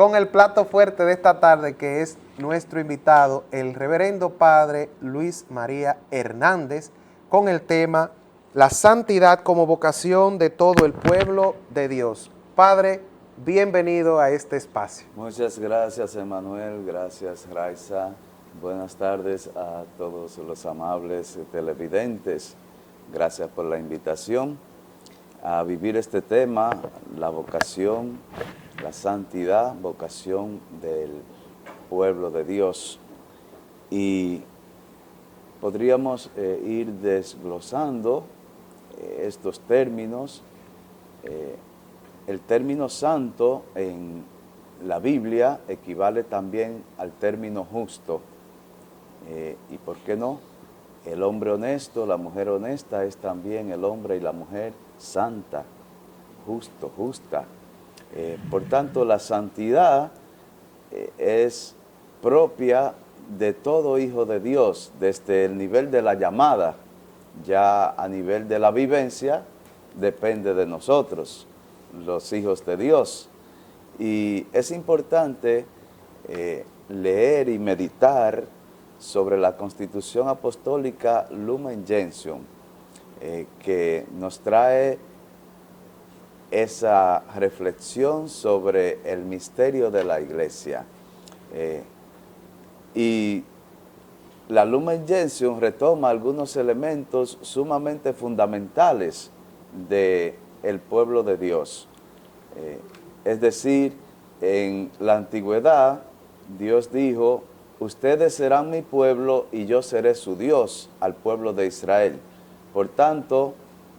con el plato fuerte de esta tarde, que es nuestro invitado, el reverendo padre Luis María Hernández, con el tema La santidad como vocación de todo el pueblo de Dios. Padre, bienvenido a este espacio. Muchas gracias, Emanuel. Gracias, Raiza. Buenas tardes a todos los amables televidentes. Gracias por la invitación a vivir este tema, la vocación, la santidad, vocación del pueblo de Dios. Y podríamos ir desglosando estos términos. El término santo en la Biblia equivale también al término justo. ¿Y por qué no? El hombre honesto, la mujer honesta es también el hombre y la mujer santa, justo, justa. Por tanto, la santidad es propia de todo hijo de Dios, desde el nivel de la llamada, ya a nivel de la vivencia, depende de nosotros, los hijos de Dios. Y es importante leer y meditar sobre la Constitución Apostólica Lumen Gentium, que nos trae esa reflexión sobre el misterio de la Iglesia. Y la Lumen Gentium retoma algunos elementos sumamente fundamentales del pueblo de Dios. Es decir, en la antigüedad, Dios dijo: ustedes serán mi pueblo y yo seré su Dios, al pueblo de Israel. Por tanto,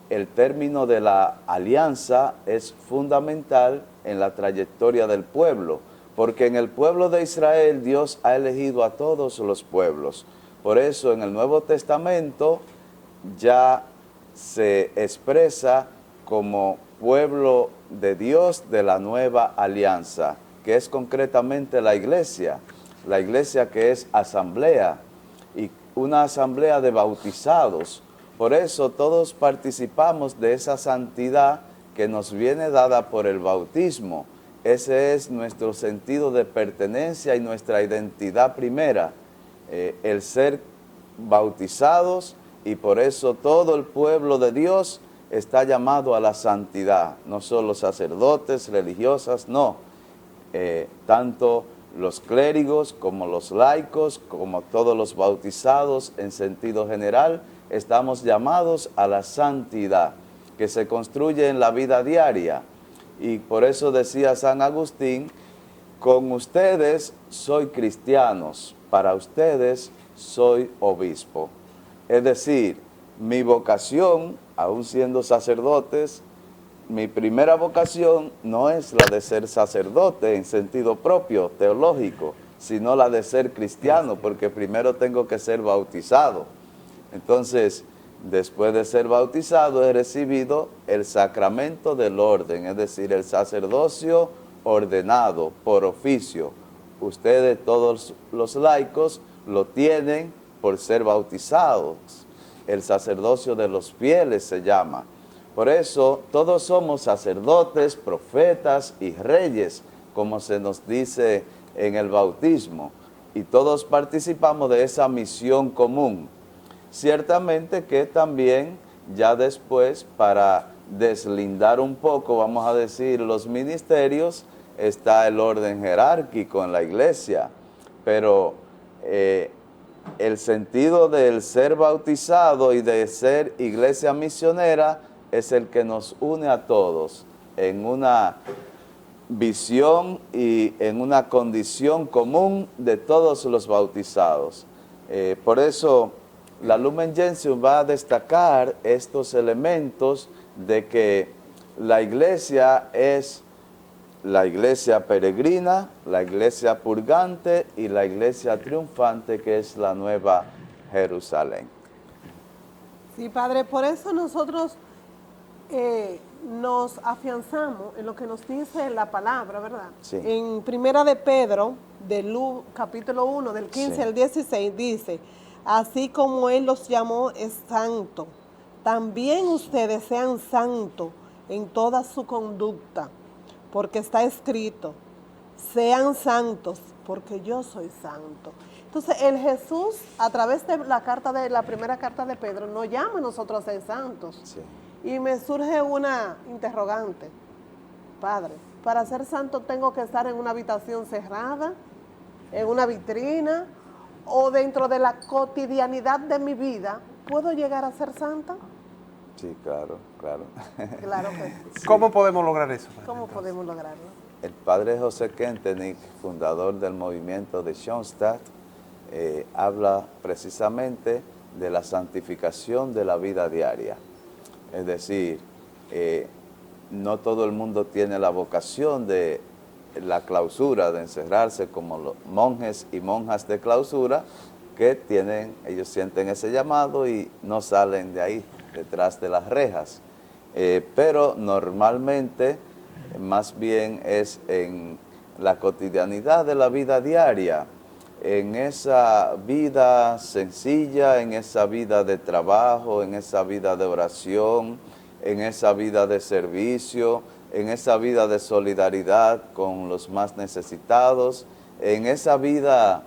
el término de la alianza es fundamental en la trayectoria del pueblo, porque en el pueblo de Israel Dios ha elegido a todos los pueblos. Por eso en el Nuevo Testamento ya se expresa como pueblo de Dios de la nueva alianza, que es concretamente la iglesia que es asamblea, y una asamblea de bautizados. Por eso todos participamos de esa santidad que nos viene dada por el bautismo. Ese es nuestro sentido de pertenencia y nuestra identidad primera, el ser bautizados, y por eso todo el pueblo de Dios está llamado a la santidad, no solo sacerdotes, religiosas, no, tanto los clérigos como los laicos, como todos los bautizados en sentido general, estamos llamados a la santidad que se construye en la vida diaria. Y por eso decía San Agustín: con ustedes soy cristianos, para ustedes soy obispo. Es decir, mi vocación, aún siendo sacerdotes, mi primera vocación no es la de ser sacerdote en sentido propio, teológico, sino la de ser cristiano, porque primero tengo que ser bautizado. Entonces, después de ser bautizado, he recibido el sacramento del orden, es decir, el sacerdocio ordenado por oficio. Ustedes, todos los laicos, lo tienen por ser bautizados. El sacerdocio de los fieles se llama. Por eso todos somos sacerdotes, profetas y reyes, como se nos dice en el bautismo, y todos participamos de esa misión común. Ciertamente que también ya después, para deslindar un poco, vamos a decir, los ministerios, está el orden jerárquico en la iglesia, pero el sentido del ser bautizado y de ser iglesia misionera es el que nos une a todos en una visión y en una condición común de todos los bautizados. Por eso la Lumen Gentium va a destacar estos elementos de que la iglesia es la iglesia peregrina, la iglesia purgante y la iglesia triunfante, que es la Nueva Jerusalén. Sí, Padre, por eso nosotros nos afianzamos en lo que nos dice la palabra, ¿verdad? Sí. En Primera de Pedro, capítulo 1, del 15 Sí. al 16, dice: así como Él los llamó es santo, también ustedes sean santos en toda su conducta, porque está escrito: sean santos, porque yo soy santo. Entonces, el Jesús, a través de la primera carta de Pedro, nos llama a nosotros a ser santos. Sí. Y me surge una interrogante. Padre, para ser santo tengo que estar en una habitación cerrada, en una vitrina, o dentro de la cotidianidad de mi vida, ¿puedo llegar a ser santa? Sí, claro, claro. Claro que sí. ¿Cómo podemos lograr eso? ¿Cómo podemos lograrlo? El padre José Kentenich, fundador del movimiento de Schoenstatt, habla precisamente de la santificación de la vida diaria. Es decir, no todo el mundo tiene la vocación de la clausura, de encerrarse como los monjes y monjas de clausura, que ellos sienten ese llamado y no salen de ahí, detrás de las rejas. Pero normalmente, más bien es en la cotidianidad de la vida diaria, en esa vida sencilla, en esa vida de trabajo, en esa vida de oración, en esa vida de servicio, en esa vida de solidaridad con los más necesitados, en esa vida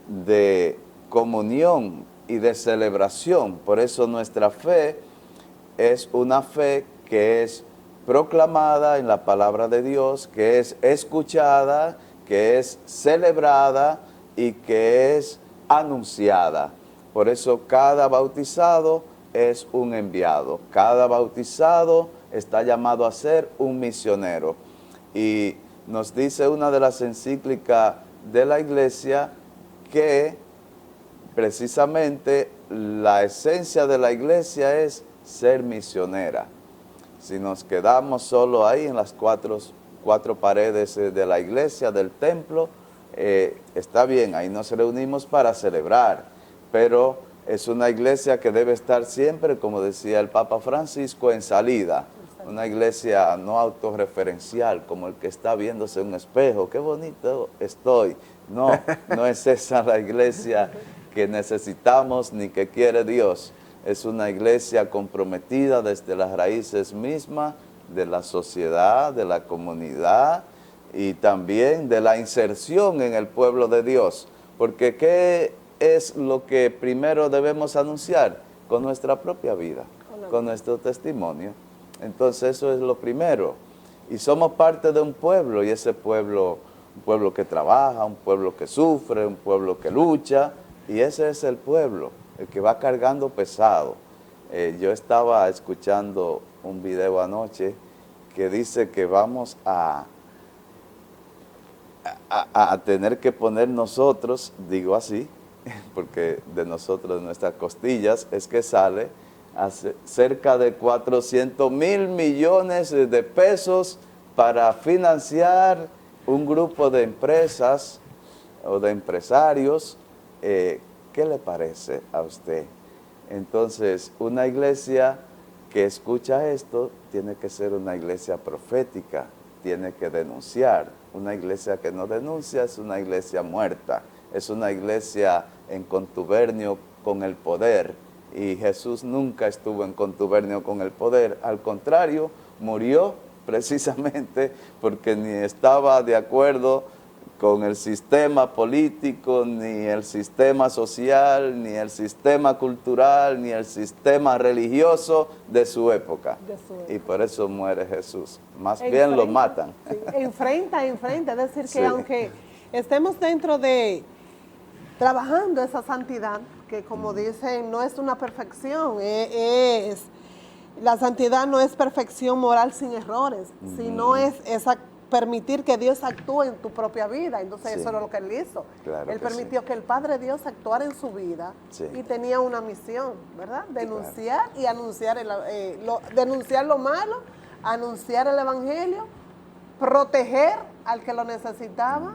de comunión y de celebración. Por eso nuestra fe es una fe que es proclamada en la palabra de Dios, que es escuchada, que es celebrada y que es anunciada. Por eso cada bautizado es un enviado. Cada bautizado está llamado a ser un misionero. Y nos dice una de las encíclicas de la Iglesia que precisamente la esencia de la Iglesia es ser misionera. Si nos quedamos solo ahí en las cuatro paredes de la iglesia, del templo, está bien, ahí nos reunimos para celebrar, pero es una iglesia que debe estar siempre, como decía el Papa Francisco, en salida. Una iglesia no autorreferencial, como el que está viéndose en un espejo, qué bonito estoy. No, no es esa la iglesia que necesitamos ni que quiere Dios. Es una iglesia comprometida desde las raíces mismas de la sociedad, de la comunidad y también de la inserción en el pueblo de Dios. Porque ¿qué es lo que primero debemos anunciar? Con nuestra propia vida, con nuestro testimonio. Entonces eso es lo primero. Y somos parte de un pueblo, y ese pueblo, un pueblo que trabaja, un pueblo que sufre, un pueblo que lucha, y ese es el pueblo, el que va cargando pesado. Yo estaba escuchando un video anoche que dice que vamos a tener que poner nosotros, digo así, porque de nosotros, de nuestras costillas, es que sale cerca de 400,000 millones de pesos para financiar un grupo de empresas o de empresarios. ¿Qué le parece a usted? Entonces, una iglesia que escucha esto tiene que ser una iglesia profética, tiene que denunciar. Una iglesia que no denuncia es una iglesia muerta, es una iglesia en contubernio con el poder. Y Jesús nunca estuvo en contubernio con el poder, al contrario, murió precisamente porque ni estaba de acuerdo con el sistema político, ni el sistema social, ni el sistema cultural, ni el sistema religioso de su época. Y por eso muere Jesús. Más bien lo matan. Sí, enfrenta, es decir, que Sí. aunque estemos dentro de trabajando esa santidad, que como dicen, no es una perfección, la santidad no es perfección moral sin errores, sino es esa permitir que Dios actúe en tu propia vida. Entonces Sí. eso era lo que él hizo. Claro Él que permitió que el Padre Dios actuara en su vida Sí. y tenía una misión, ¿verdad? Denunciar y anunciar denunciar lo malo, anunciar el Evangelio, proteger al que lo necesitaba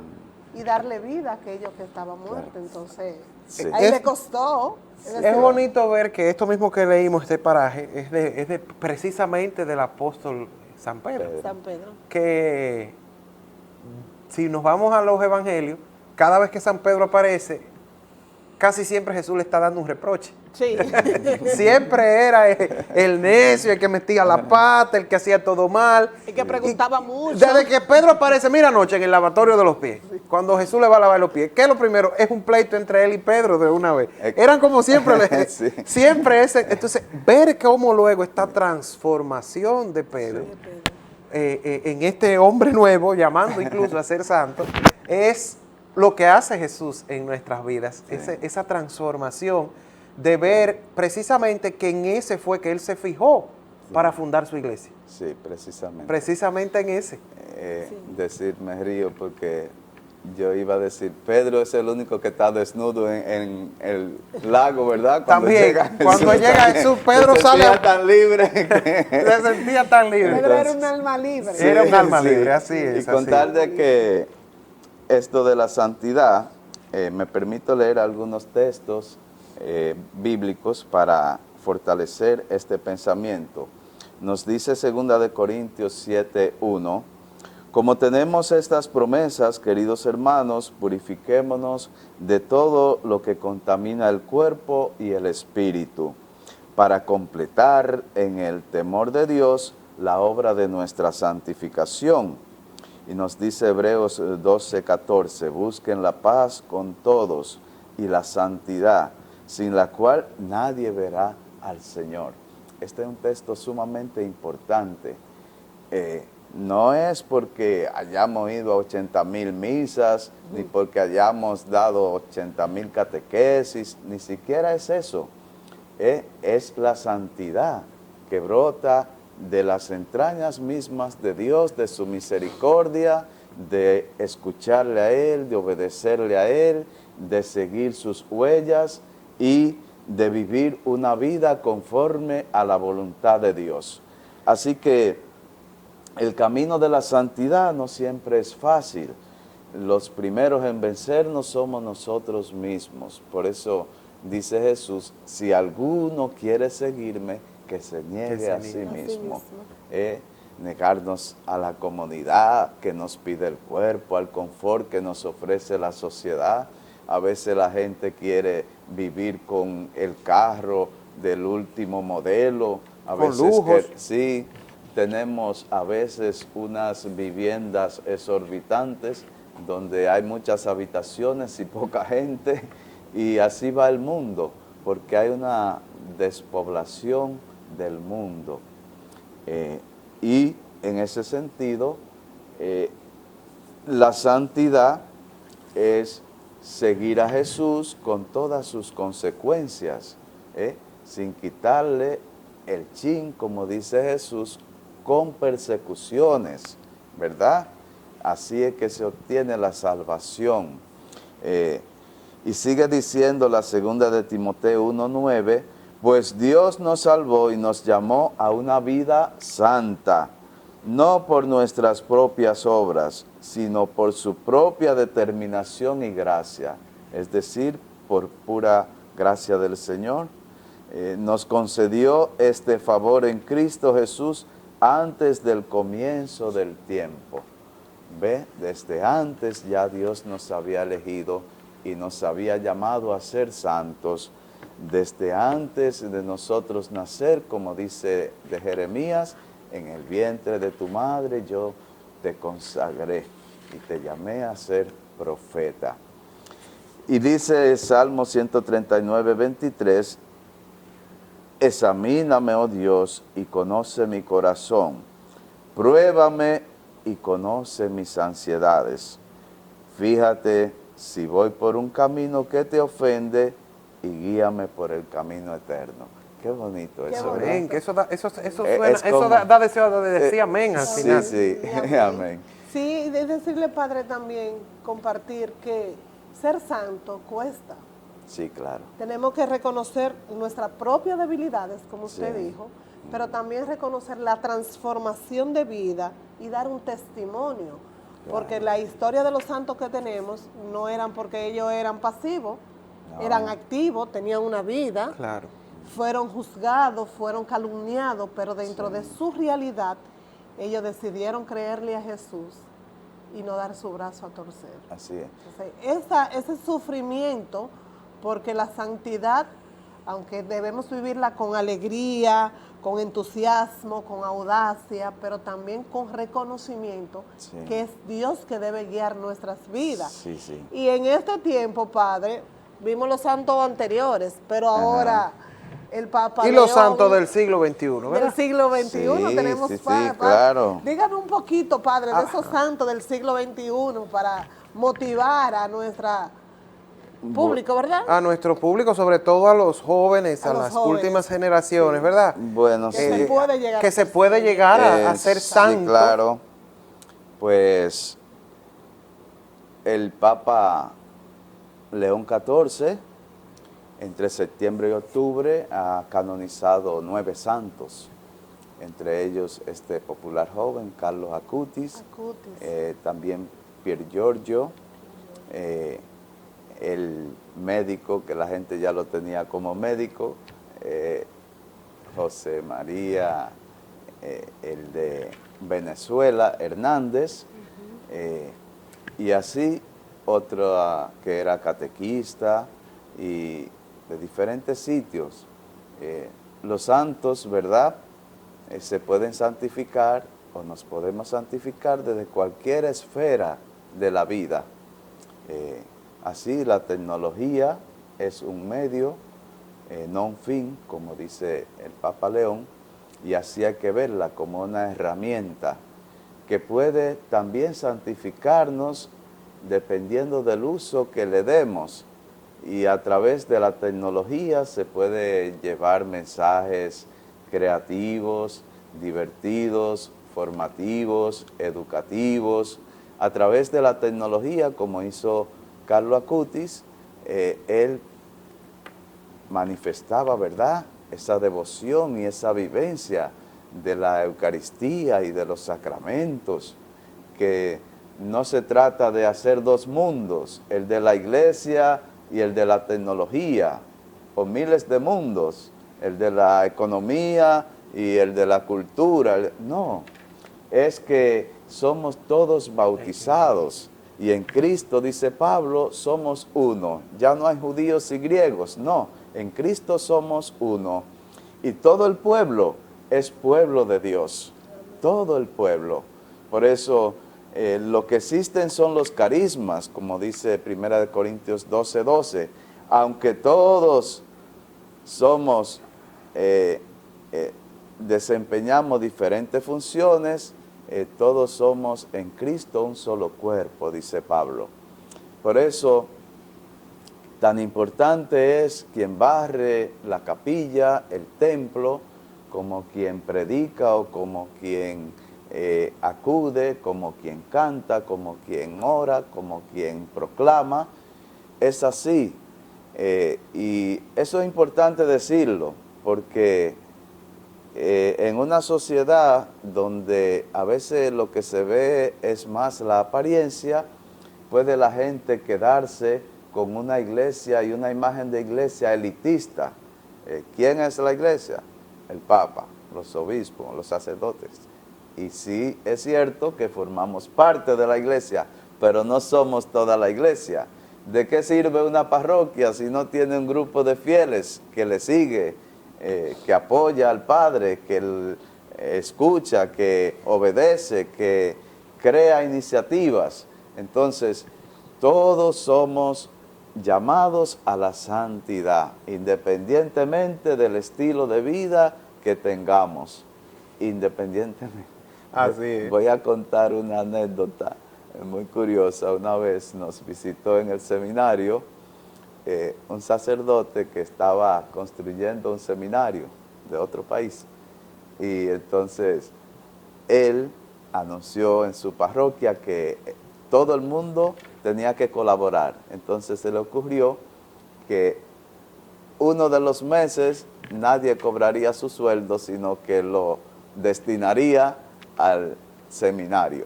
y darle vida a aquellos que estaban muertos. Entonces, Sí. ahí Es- le costó. Es bonito ver que esto mismo que leímos, este paraje, es de precisamente del apóstol San Pedro. San Pedro. Que si nos vamos a los evangelios, cada vez que San Pedro aparece, casi siempre Jesús le está dando un reproche. Sí. Siempre era el necio, el que metía la pata, el que hacía todo mal. Y que preguntaba mucho. Desde que Pedro aparece, mira anoche en el lavatorio de los pies, cuando Jesús le va a lavar los pies, ¿qué es lo primero? Es un pleito entre él y Pedro de una vez. Eran como siempre, Sí. siempre ese. Entonces, ver cómo luego esta transformación de Pedro en este hombre nuevo, llamando incluso a ser santo, es lo que hace Jesús en nuestras vidas, esa transformación de ver precisamente que en ese fue que Él se fijó para fundar su iglesia. Sí, precisamente. Precisamente en ese. Decir, me río porque yo iba a decir, Pedro es el único que está desnudo en el lago, ¿verdad? También, cuando llega Jesús, Pedro se sale sentía tan libre. Se sentía tan libre. Pedro era un alma libre. Sí. Era un alma libre, así es, Y con así tal de que esto de la santidad, me permito leer algunos textos bíblicos para fortalecer este pensamiento. Nos dice 2 de Corintios 7:1, como tenemos estas promesas, queridos hermanos, purifiquémonos de todo lo que contamina el cuerpo y el espíritu, para completar en el temor de Dios la obra de nuestra santificación. Y nos dice Hebreos 12:14, busquen la paz con todos y la santidad, sin la cual nadie verá al Señor. Este es un texto sumamente importante. No es porque hayamos ido a 80,000 misas, ni porque hayamos dado 80,000 catequesis, ni siquiera es eso. Es la santidad que brota de las entrañas mismas de Dios, de su misericordia, de escucharle a Él, de obedecerle a Él, de seguir sus huellas y de vivir una vida conforme a la voluntad de Dios. Así que el camino de la santidad no siempre es fácil. Los primeros en vencernos somos nosotros mismos. Por eso dice Jesús, si alguno quiere seguirme, que se niegue a sí mismo. Negarnos a la comodidad que nos pide el cuerpo, al confort que nos ofrece la sociedad. A veces la gente quiere vivir con el carro del último modelo. A con veces lujos. sí, tenemos a veces unas viviendas exorbitantes donde hay muchas habitaciones y poca gente, y así va el mundo, porque hay una despoblación del mundo. Y en ese sentido, la santidad es seguir a Jesús con todas sus consecuencias, sin quitarle el chin, como dice Jesús, con persecuciones, ¿verdad? Así es que se obtiene la salvación. Y sigue diciendo la segunda de Timoteo 1:9, pues Dios nos salvó y nos llamó a una vida santa, no por nuestras propias obras, sino por su propia determinación y gracia, es decir, por pura gracia del Señor. Nos concedió este favor en Cristo Jesús antes del comienzo del tiempo. ¿Ve? Desde antes ya Dios nos había elegido y nos había llamado a ser santos. Desde antes de nosotros nacer, como dice de Jeremías, en el vientre de tu madre yo te consagré y te llamé a ser profeta. Y dice el Salmo 139:23, examíname, oh Dios, y conoce mi corazón. Pruébame y conoce mis ansiedades. Fíjate si voy por un camino que te ofende y guíame por el camino eterno. Qué bonito eso, ¿verdad? Amén, que eso como- da deseo de decir amén al Sí, final. sí, Amén. amén. Sí, de decirle, Padre, también compartir que ser santo cuesta. Sí, claro. Tenemos que reconocer nuestras propias debilidades, como usted Sí. dijo, pero también reconocer la transformación de vida y dar un testimonio. Porque la historia de los santos que tenemos no eran porque ellos eran pasivos, No. eran activos, tenían una vida, Claro. fueron juzgados, fueron calumniados, pero dentro de su realidad, ellos decidieron creerle a Jesús y no dar su brazo a torcer. Así es. Entonces, ese sufrimiento, porque la santidad aunque debemos vivirla con alegría, con entusiasmo, con audacia, pero también con reconocimiento Sí. que es Dios que debe guiar nuestras vidas. Sí, sí. Y en este tiempo, Padre, vimos los santos anteriores, pero Ajá. ahora el Papa Y los León santos del siglo XXI, del ¿verdad? siglo XXI Sí, tenemos sí, sí, claro. díganos un poquito, Padre, de esos santos del siglo XXI para motivar a nuestra Bu- público, ¿verdad? A nuestro público, sobre todo a los jóvenes, A a los las jóvenes, últimas generaciones, sí. ¿verdad? Bueno, Que se sí. puede llegar Que a se ser puede santo. llegar a ser Sí, santo. claro. Pues el Papa León XIV, entre septiembre y octubre, ha canonizado 9 santos, entre ellos este popular joven, Carlos Acutis, Acutis. también Pier Giorgio, el médico, que la gente ya lo tenía como médico, José María, el de Venezuela, Hernández, y así otro que era catequista y de diferentes sitios. Los santos, ¿verdad? Se pueden santificar o nos podemos santificar desde cualquier esfera de la vida. Así la tecnología es un medio, no un fin, como dice el Papa León, y así hay que verla como una herramienta que puede también santificarnos dependiendo del uso que le demos. Y a través de la tecnología se puede llevar mensajes creativos, divertidos, formativos, educativos. A través de la tecnología, como hizo Carlos Acutis, él manifestaba, ¿verdad?, esa devoción y esa vivencia de la Eucaristía y de los sacramentos, que no se trata de hacer dos mundos, el de la iglesia y el de la tecnología, o miles de mundos, el de la economía y el de la cultura. No, es que somos todos bautizados y en Cristo, dice Pablo, somos uno. Ya no hay judíos y griegos, no, en Cristo somos uno. Y todo el pueblo es pueblo de Dios, todo el pueblo. Por eso lo que existen son los carismas, como dice 1 Corintios 12:12, aunque todos somos, desempeñamos diferentes funciones, todos somos en Cristo un solo cuerpo, dice Pablo. Por eso, tan importante es quien barre la capilla, el templo, como quien predica o como quien acude, como quien canta, como quien ora, como quien proclama. Es así. Y eso es importante decirlo, porque en una sociedad donde a veces lo que se ve es más la apariencia, puede la gente quedarse con una iglesia y una imagen de iglesia elitista. ¿Quién es la iglesia? El Papa, los obispos, los sacerdotes. Y sí es cierto que formamos parte de la iglesia, pero no somos toda la iglesia. ¿De qué sirve una parroquia si no tiene un grupo de fieles que le sigue, que apoya al Padre, que escucha, que obedece, que crea iniciativas? Entonces, todos somos llamados a la santidad, independientemente del estilo de vida que tengamos, independientemente. Así es. Voy a contar una anécdota muy curiosa. Una vez nos visitó en el seminario un sacerdote que estaba construyendo un seminario de otro país. Y entonces él anunció en su parroquia que todo el mundo tenía que colaborar. Entonces se le ocurrió que uno de los meses nadie cobraría su sueldo, sino que lo destinaría al seminario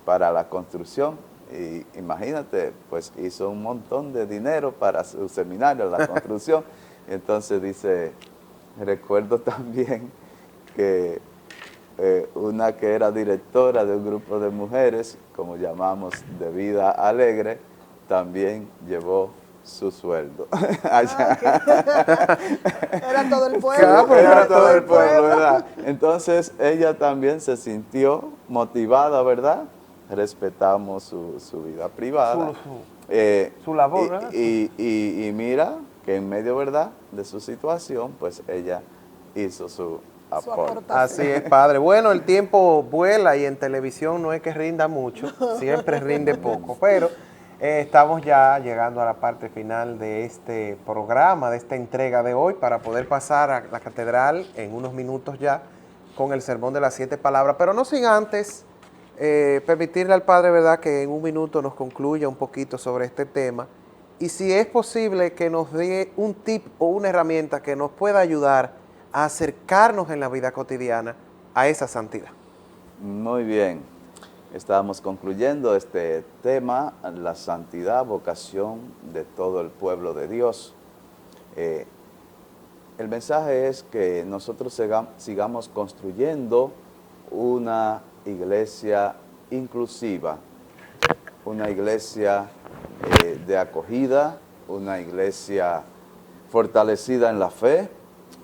para la construcción. Y imagínate, pues hizo un montón de dinero para su seminario, la construcción. Entonces dice, recuerdo también que una que era directora de un grupo de mujeres, como llamamos de Vida Alegre, también llevó su sueldo. Era todo el pueblo. Claro, pero Era todo el pueblo, ¿verdad? Entonces ella también se sintió motivada, ¿verdad? Respetamos su vida privada. Su labor, ¿verdad? Y mira que en medio, ¿verdad?, de su situación, pues ella hizo su aporte. aportación. Así es, padre. Bueno, el tiempo vuela y en televisión no es que rinda mucho, siempre rinde poco, pero estamos ya llegando a la parte final de este programa, de esta entrega de hoy, para poder pasar a la catedral en unos minutos ya con el sermón de las 7 palabras, pero no sin antes permitirle al padre, ¿verdad?, que en un minuto nos concluya un poquito sobre este tema y si es posible que nos dé un tip o una herramienta que nos pueda ayudar a acercarnos en la vida cotidiana a esa santidad. Muy bien, estábamos concluyendo este tema, la santidad, vocación de todo el pueblo de Dios. El mensaje es que nosotros sigamos construyendo una iglesia inclusiva, una iglesia de acogida, una iglesia fortalecida en la fe,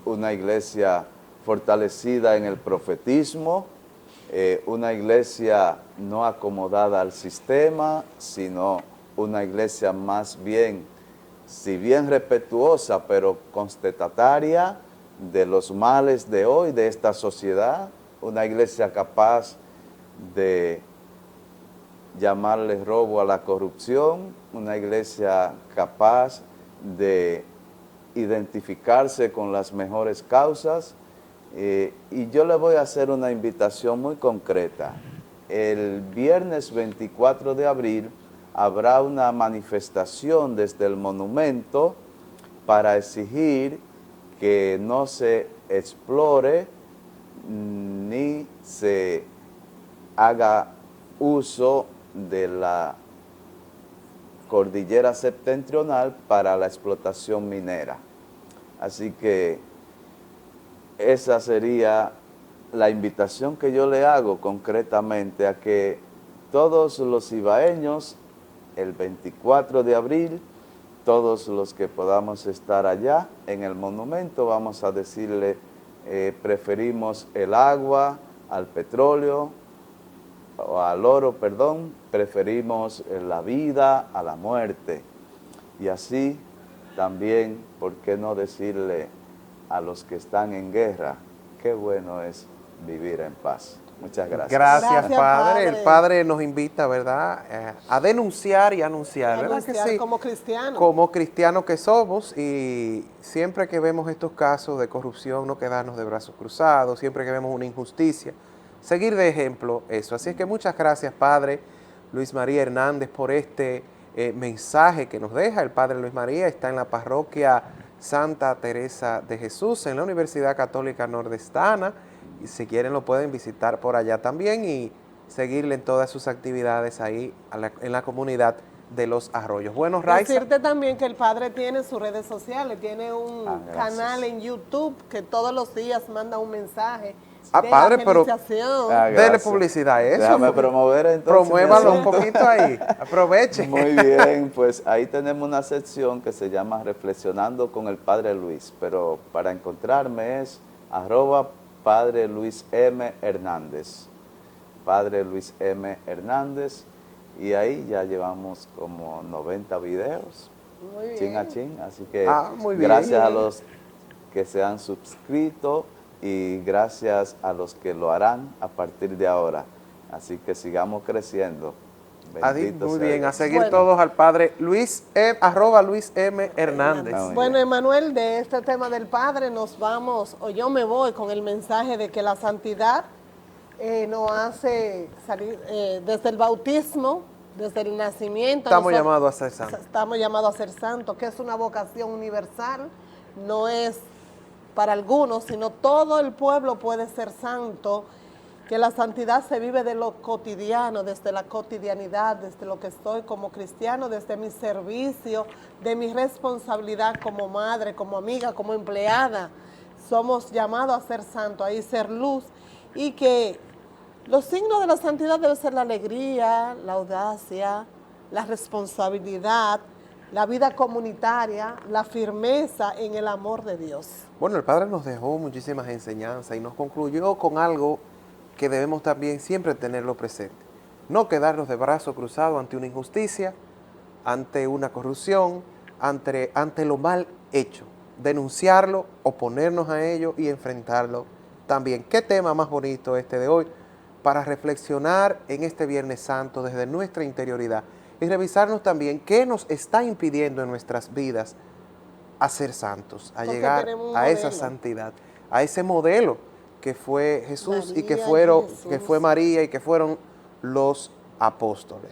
una iglesia fortalecida en el profetismo, una iglesia no acomodada al sistema, sino una iglesia más bien, si bien respetuosa, pero constatataria de los males de hoy, de esta sociedad, una iglesia capaz de llamarle robo a la corrupción, una iglesia capaz de identificarse con las mejores causas. Y yo le voy a hacer una invitación muy concreta. El viernes 24 de abril habrá una manifestación desde el monumento para exigir que no se explore ni se haga uso de la cordillera septentrional para la explotación minera. Así que esa sería la invitación que yo le hago concretamente a que todos los ibaeños, el 24 de abril, todos los que podamos estar allá en el monumento, vamos a decirle, preferimos el agua al petróleo, o al oro, perdón, preferimos la vida a la muerte. Y así también, ¿por qué no decirle a los que están en guerra, qué bueno es vivir en paz? Muchas gracias. Gracias, padre. Padre. El padre nos invita, ¿verdad?, a denunciar y anunciar, ¿verdad que sí? Como cristianos. Como cristianos que somos, y siempre que vemos estos casos de corrupción, no quedarnos de brazos cruzados, siempre que vemos una injusticia, seguir de ejemplo eso. Así es que muchas gracias, padre Luis María Hernández, por este mensaje que nos deja. El padre Luis María está en la parroquia Santa Teresa de Jesús, en la Universidad Católica Nordestana, y si quieren lo pueden visitar por allá también y seguirle en todas sus actividades ahí en la comunidad de Los Arroyos. Bueno, Raiza. Decirte también que el padre tiene sus redes sociales, tiene un gracias. canal en YouTube que todos los días manda un mensaje de padre, pero evangelización. dele Gracias. publicidad a eso. Déjame promover entonces. Promuévalo mi un asunto. poquito ahí. Aproveche. Muy bien, pues ahí tenemos una sección que se llama Reflexionando con el Padre Luis, pero para encontrarme es @Padre Luis M. Hernández. Padre Luis M. Hernández, y ahí ya llevamos como 90 videos, Muy bien. chin a chin, así que muy bien. gracias a los que se han suscrito y gracias a los que lo harán a partir de ahora. Así que sigamos creciendo. Bendito Muy sea bien, a Dios. seguir Bueno. todos al padre Luis, @Luis M. Hernández. Muy Bueno, bien. Emanuel, de este tema del Padre nos vamos, o yo me voy con el mensaje de que la santidad nos hace salir desde el bautismo, desde el nacimiento. Estamos nosotros llamados a ser santos. Estamos llamados a ser santos, que es una vocación universal, no es para algunos, sino todo el pueblo puede ser santo, que la santidad se vive de lo cotidiano, desde la cotidianidad, desde lo que estoy como cristiano, desde mi servicio, de mi responsabilidad como madre, como amiga, como empleada. Somos llamados a ser santos, a ser luz, y que los signos de la santidad deben ser la alegría, la audacia, la responsabilidad, la vida comunitaria, la firmeza en el amor de Dios. Bueno, el Padre nos dejó muchísimas enseñanzas y nos concluyó con algo que debemos también siempre tenerlo presente. No quedarnos de brazos cruzados ante una injusticia, ante una corrupción, ante lo mal hecho. Denunciarlo, oponernos a ello y enfrentarlo también. ¿Qué tema más bonito este de hoy para reflexionar en este Viernes Santo desde nuestra interioridad y revisarnos también qué nos está impidiendo en nuestras vidas a ser santos, a Porque llegar tenemos un a esa modelo. santidad, a ese modelo que fue Jesús y que María y fueron, Jesús. que fue María y que fueron los apóstoles?